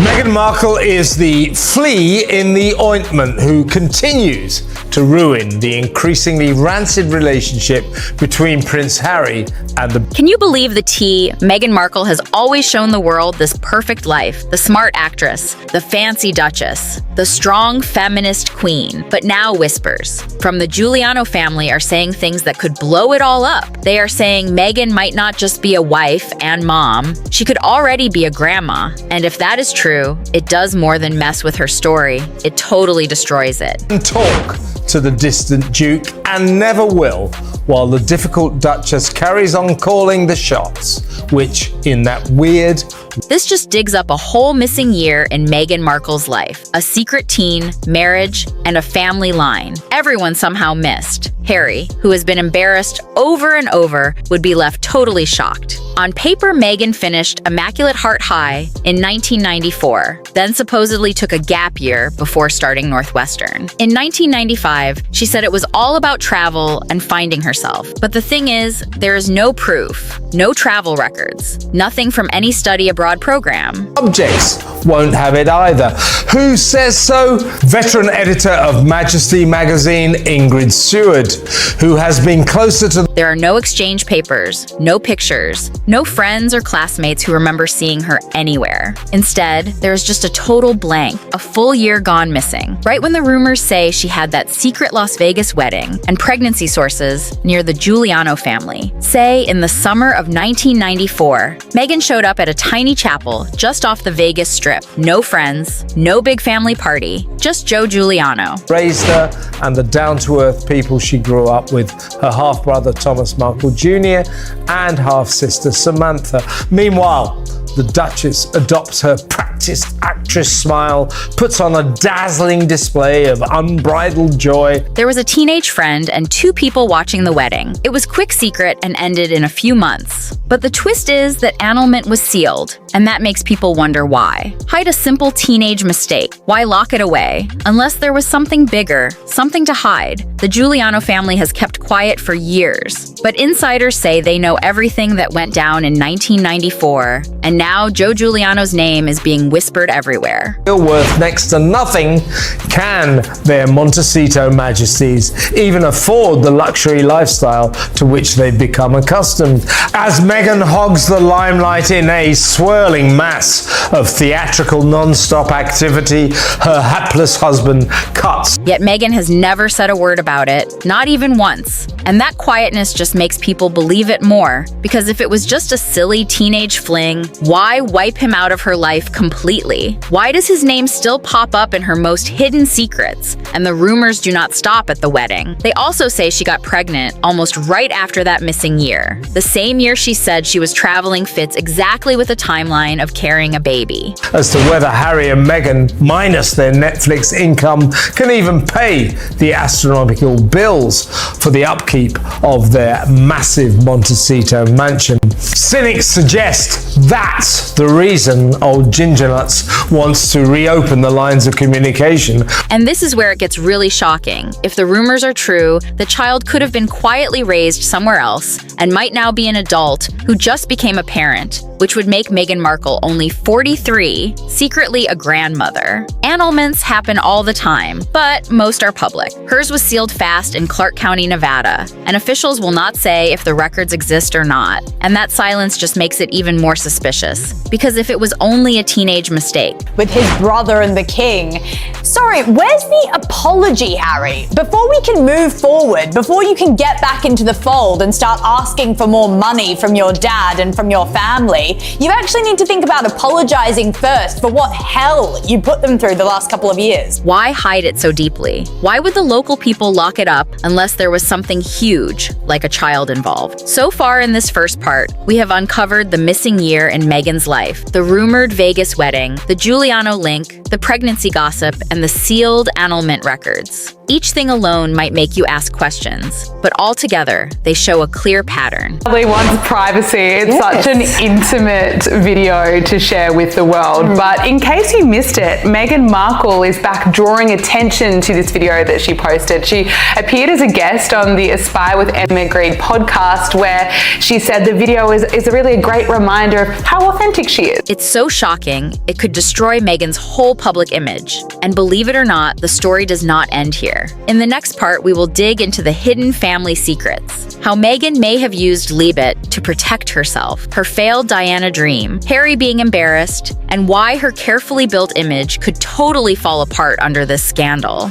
Meghan Markle is the flea in the ointment who continues to ruin the increasingly rancid relationship between Prince Harry and the... Can you believe the tea? Meghan Markle has always shown the world this perfect life, the smart actress, the fancy duchess, the strong feminist queen. But now whispers from the Giuliano family are saying things that could blow it all up. They are saying Meghan might not just be a wife and mom, she could already be a grandma. And if that is true, it does more than mess with her story. It totally destroys it. Talk to the distant Duke and never will, while the difficult Duchess carries on calling the shots, which, in that weird... This just digs up a whole missing year in Meghan Markle's life. A secret teen, marriage, and a family line. Everyone somehow missed. Harry, who has been embarrassed over and over, would be left totally shocked. On paper, Meghan finished Immaculate Heart High in 1994, then supposedly took a gap year before starting Northwestern. In 1995, she said it was all about travel and finding herself. But the thing is, there is no proof, no travel records, nothing from any study abroad program. Objects won't have it either. Who says so? Veteran editor of Majesty magazine, Ingrid Seward, who has been closer to... There are no exchange papers, no pictures, no friends or classmates who remember seeing her anywhere. Instead, there is just a total blank, a full year gone missing. Right when the rumors say she had that secret Las Vegas wedding, and pregnancy sources near the Giuliano family say in the summer of 1994, Meghan showed up at a tiny chapel just off the Vegas Strip. No friends, no big family party, just Joe Giuliano. Raised her and the down-to-earth people she grew up with, her half-brother Thomas Markle Jr. and half-sister Samantha. Meanwhile, the Duchess adopts her practiced actress smile, puts on a dazzling display of unbridled joy. There was a teenage friend and 2 people watching the wedding. It was quick secret and ended in a few months. But the twist is that annulment was sealed, and that makes people wonder why. Hide a simple teenage mistake. Why lock it away? Unless there was something bigger, something to hide. The Giuliano family has kept quiet for years, but insiders say they know everything that went down in 1994, and now Joe Giuliano's name is being whispered everywhere. Worth next to nothing, can their Montecito majesties even afford the luxury lifestyle to which they've become accustomed? As Meghan hogs the limelight in a swirling mass of theatrical non-stop activity, her hapless husband cuts. Yet Meghan has never said a word about it, not even once. And that quietness just makes people believe it more, because if it was just a silly teenage fling, why wipe him out of her life completely? Why does his name still pop up in her most hidden secrets? And the rumors do not stop at the wedding. They also say she got pregnant almost right after that missing year. The same year she said she was traveling fits exactly with the timeline of carrying a baby. As to whether Harry and Meghan, minus their Netflix income, can even pay the astronomical bills for the upkeep of their massive Montecito mansion. Cynics suggest that's the reason old Gingernuts wants to reopen the lines of communication. And this is where it gets really shocking. If the rumors are true, the child could have been quietly raised somewhere else and might now be an adult who just became a parent, which would make Meghan Markle only 43, secretly a grandmother. Annulments happen all the time, but most are public. Hers was sealed fast in Clark County, Nevada, and officials will not say if the records exist or not. And that silence just makes it even more suspicious, because if it was only a teenage mistake. With his brother and the king. Sorry, where's the apology, Harry? Before we can move forward, before you can get back into the fold and start asking for more money from your dad and from your family, you actually need to think about apologizing first for what hell you put them through the last couple of years. Why hide it so deeply? Why would the local people lock it up unless there was something huge, like a child involved? So far in this first part, we have uncovered the missing year in Meghan's life, the rumored Vegas wedding, the Giuliano link, the pregnancy gossip, and the sealed annulment records. Each thing alone might make you ask questions, but altogether, they show a clear pattern. Probably wants privacy. It's such an intimate video to share with the world. But in case you missed it, Meghan Markle is back drawing attention to this video that she posted. She appeared as a guest on the Aspire with Emma Grede podcast, where she said the video is really a great reminder of how authentic she is. It's so shocking, it could destroy Meghan's whole public image. And believe it or not, the story does not end here. In the next part, we will dig into the hidden family secrets. How Meghan may have used Leave It to protect herself, her failed Diana dream, Harry being embarrassed, and why her carefully built image could totally fall apart under this scandal.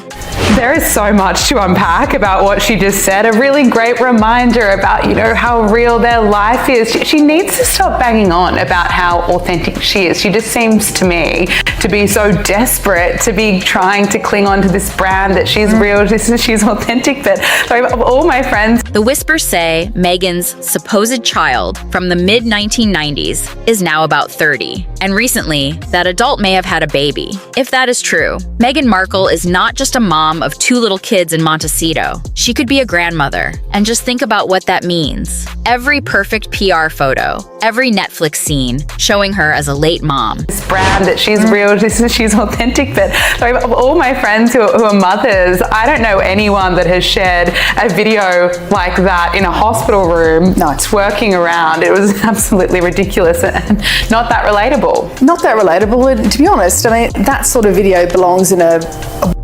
There is so much to unpack about what she just said. A really great reminder about, how real their life is. She needs to stop banging on about how authentic she is. She just seems to me to be so desperate to be trying to cling on to this brand that she's real, she's authentic. But of all my friends, the whispers say Meghan's supposed child from the mid-1990s is now about 30. And recently, that adult may have had a baby. If that is true, Meghan Markle is not just a mom of 2 little kids in Montecito. She could be a grandmother. And just think about what that means. Every perfect PR photo, every Netflix scene showing her as a late mom. This brand that she's real, she's authentic. But of all my friends who are mothers, I don't know anyone that has shared a video like that in a hospital room, twerking around. It was absolutely ridiculous and not that relatable. Not that relatable. And to be honest, that sort of video belongs in a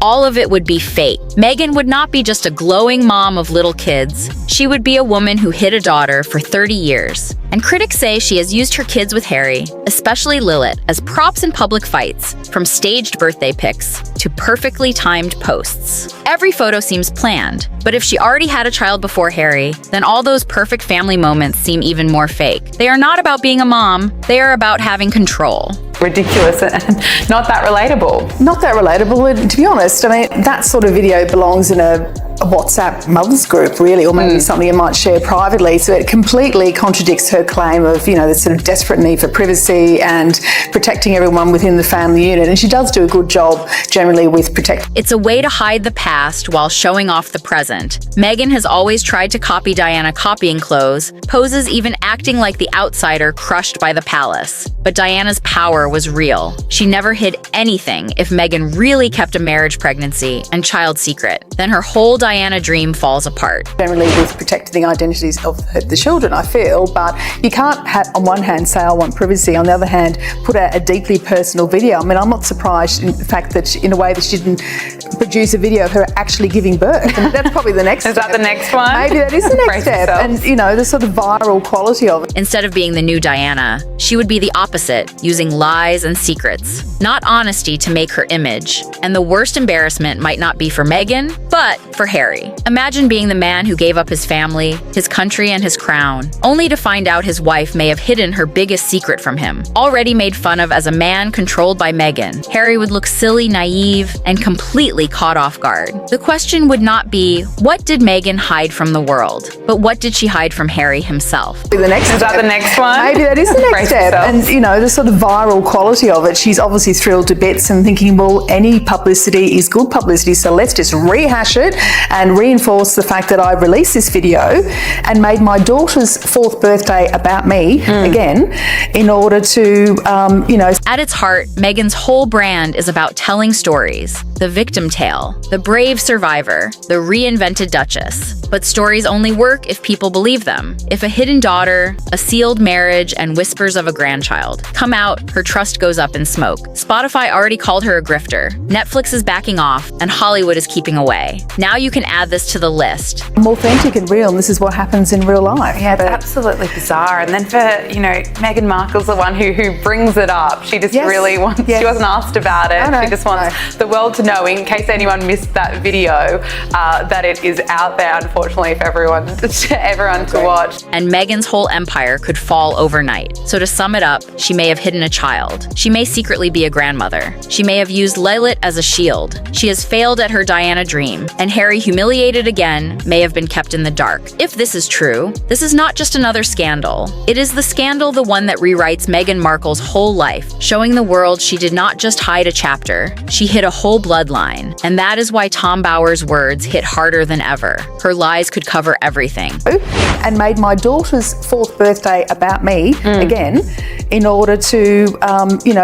all of it would be fake. Meghan would not be just a glowing mom of little kids. She would be a woman who hid a daughter for 30 years. And critics say she has used her kids with Harry, especially Lilith, as props in public fights, from staged birthday pics to perfectly timed posts. Every photo seems planned, but if she already had a child before Harry, then all those perfect family moments seem even more fake. They are not about being a mom, they are about having control. Ridiculous and not that relatable. Not that relatable. And to be honest, that sort of video belongs in a WhatsApp mothers group, really, or maybe something you might share privately. So it completely contradicts her claim of, the sort of desperate need for privacy and protecting everyone within the family unit. And she does do a good job generally with protecting. It's a way to hide the past while showing off the present. Meghan has always tried to copy Diana copying clothes, poses even acting like the outsider crushed by the palace. But Diana's power was real. She never hid anything. If Meghan really kept a marriage pregnancy and child secret, then her whole Diana dream falls apart. Generally with protecting the identities of the children, I feel, but you can't on one hand say I want privacy, on the other hand put out a deeply personal video. I'm not surprised in the fact that in a way that she didn't produce a video of her actually giving birth. And that's probably the next step. Is that the next one? Maybe that is the next step. And the sort of viral quality of it. Instead of being the new Diana, she would be the opposite, using lies and secrets, not honesty to make her image. And the worst embarrassment might not be for Meghan, but for Harry. Imagine being the man who gave up his family, his country, and his crown, only to find out his wife may have hidden her biggest secret from him. Already made fun of as a man controlled by Meghan, Harry would look silly, naive, and completely caught off guard. The question would not be, what did Meghan hide from the world? But what did she hide from Harry himself? Is that the next one? Maybe that is the next step. And the sort of viral quality of it, she's obviously thrilled to bits and thinking, well, any publicity is good publicity, so let's just rehash it and reinforce the fact that I released this video and made my daughter's 4th birthday about me again, in order to, At its heart, Meghan's whole brand is about telling stories. The victim tale, the brave survivor, the reinvented Duchess. But stories only work if people believe them. If a hidden daughter, a sealed marriage, and whispers of a grandchild come out, her trust goes up in smoke. Spotify already called her a grifter. Netflix is backing off, and Hollywood is keeping away. Now you can add this to the list. I'm authentic and real, and this is what happens in real life. Yeah, it's absolutely bizarre. And then for, Meghan Markle's the one who brings it up. She just really wants, she wasn't asked about it. She just wants the world to know, in case anyone missed that video, that it is out there, unfortunately, for everyone to watch. And Meghan's whole empire could fall overnight. So to sum it up, she may have hidden a child. She may secretly be a grandmother. She may have used Lilith as a shield. She has failed at her Diana dream. And Harry, humiliated again, may have been kept in the dark. If this is true, this is not just another scandal. It is the scandal, the one that rewrites Meghan Markle's whole life, showing the world she did not just hide a chapter, she hid a whole bloodline. bloodline. And that is why Tom Bower's words hit harder than ever. Her lies could cover everything. And made my daughter's 4th birthday about me again, in order to,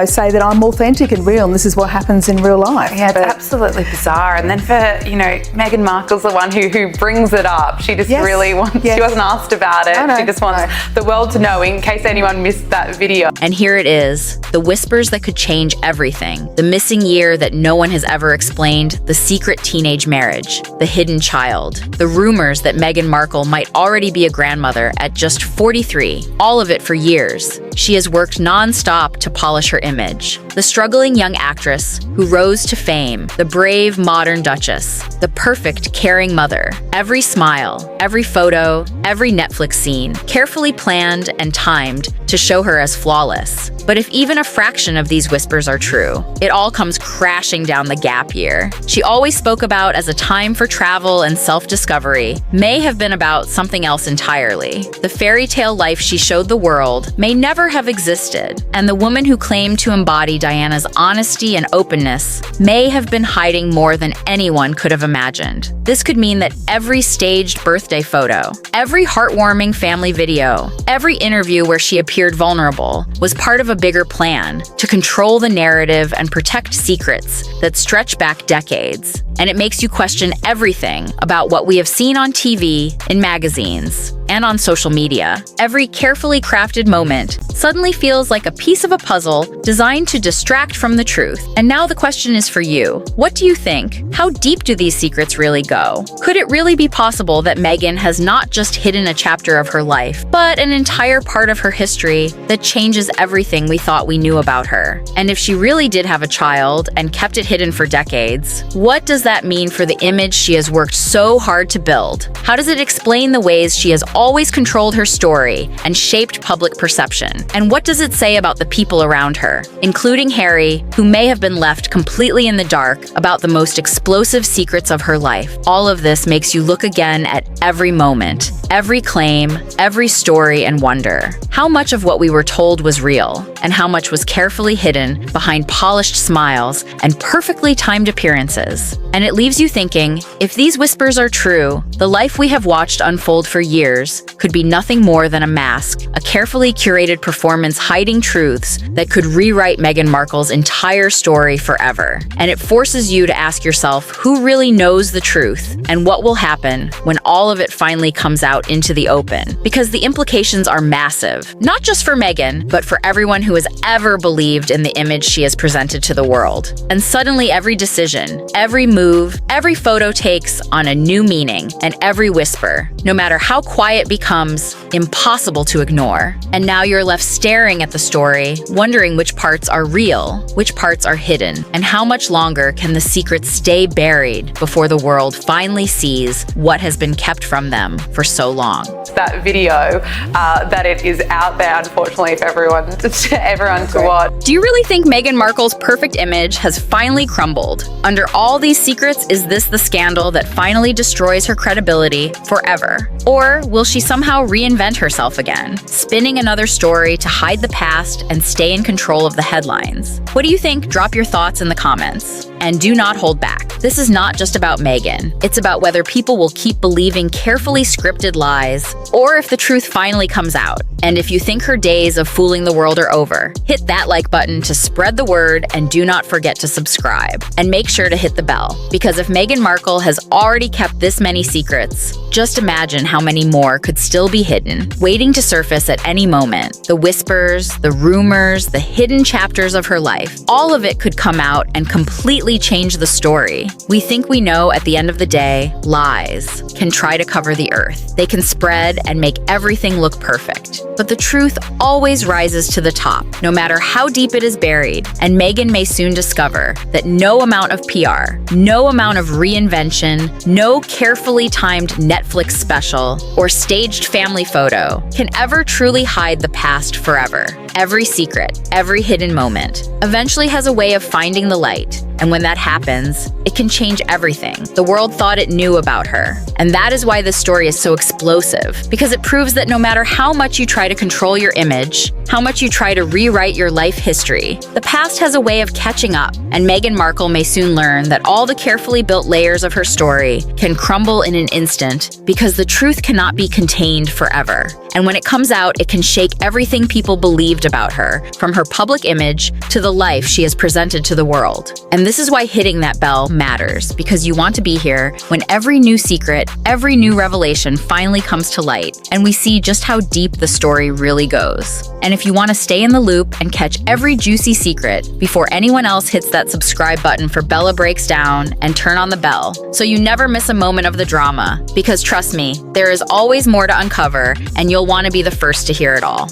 say that I'm authentic and real, and this is what happens in real life. Yeah, it's absolutely bizarre. And then for, Meghan Markle's the one who brings it up. She just really wants, she wasn't asked about it. She just wants the world to know, in case anyone missed that video. And here it is, the whispers that could change everything. The missing year that no one has ever explained, the secret teenage marriage, the hidden child, the rumors that Meghan Markle might already be a grandmother at just 43. All of it for years. She has worked non-stop to polish her image. The struggling young actress who rose to fame, the brave modern duchess, the perfect caring mother. Every smile, every photo, every Netflix scene, carefully planned and timed to show her as flawless. But if even a fraction of these whispers are true, it all comes crashing down the gap year. She always spoke about as a time for travel and self-discovery, may have been about something else entirely. The fairy tale life she showed the world may never have existed, and the woman who claimed to embody Diana's honesty and openness may have been hiding more than anyone could have imagined. This could mean that every staged birthday photo, every heartwarming family video, every interview where she appeared vulnerable was part of a bigger plan to control the narrative and protect secrets that stretch back decades. And it makes you question everything about what we have seen on TV, in magazines, and on social media. Every carefully crafted moment suddenly feels like a piece of a puzzle designed to distract from the truth. And now the question is for you. What do you think? How deep do these secrets really go? Could it really be possible that Meghan has not just hidden a chapter of her life, but an entire part of her history that changes everything we thought we knew about her? And if she really did have a child and kept it hidden for decades, what does that mean for the image she has worked so hard to build? How does it explain the ways she has always controlled her story and shaped public perception? And what does it say about the people around her, including Harry, who may have been left completely in the dark about the most explosive secrets of her life? All of this makes you look again at every moment, every claim, every story, and wonder how much of what we were told was real and how much was carefully hidden behind polished smiles and perfectly timed appearances. And it leaves you thinking, if these whispers are true, the life we have watched unfold for years could be nothing more than a mask, a carefully curated performance hiding truths that could rewrite Meghan Markle's entire story forever. And it forces you to ask yourself who really knows the truth and what will happen when all of it finally comes out into the open. Because the implications are massive, not just for Meghan, but for everyone who has ever believed in the image she has presented to the world. And suddenly every decision, every move, every photo takes on a new meaning, and every whisper, no matter how quiet, becomes impossible to ignore. And now you're left staring at the story, wondering which parts are real, which parts are hidden, and how much longer can the secrets stay buried before the world finally sees what has been kept from them for so long. That video, that it is out there, unfortunately, for everyone to watch. Do you really think Meghan Markle's perfect image has finally crumbled? Under all these secrets, is this the scandal that finally destroys her credibility forever? Or will she somehow reinvent herself again, spinning another story to hide the past and stay in control of the headlines? What do you think? Drop your thoughts in the comments. And do not hold back. This is not just about Meghan. It's about whether people will keep believing carefully scripted lies, or if the truth finally comes out. And if you think her days of fooling the world are over, hit that like button to spread the word, and do not forget to subscribe. And make sure to hit the bell, because if Meghan Markle has already kept this many secrets, just imagine how many more could still be hidden, waiting to surface at any moment. The whispers, the rumors, the hidden chapters of her life, all of it could come out and completely change the story. We think we know at the end of the day, lies can try to cover the earth. They can spread and make everything look perfect. But the truth always rises to the top, no matter how deep it is buried. And Meghan may soon discover that no amount of PR, no amount of reinvention, no carefully timed Netflix special, or staged family photo can ever truly hide the past forever. Every secret, every hidden moment, eventually has a way of finding the light. And when that happens, it can change everything the world thought it knew about her. And that is why this story is so explosive, because it proves that no matter how much you try to control your image, how much you try to rewrite your life history, the past has a way of catching up, and Meghan Markle may soon learn that all the carefully built layers of her story can crumble in an instant because the truth cannot be contained forever. And when it comes out, it can shake everything people believed about her, from her public image to the life she has presented to the world. And this is why hitting that bell matters, because you want to be here when every new secret, every new revelation finally comes to light, and we see just how deep the story really goes. And if you want to stay in the loop and catch every juicy secret before anyone else hits that subscribe button for Bella Breaks Down and turn on the bell, so you never miss a moment of the drama, because trust me, there is always more to uncover, and you'll want to be the first to hear it all.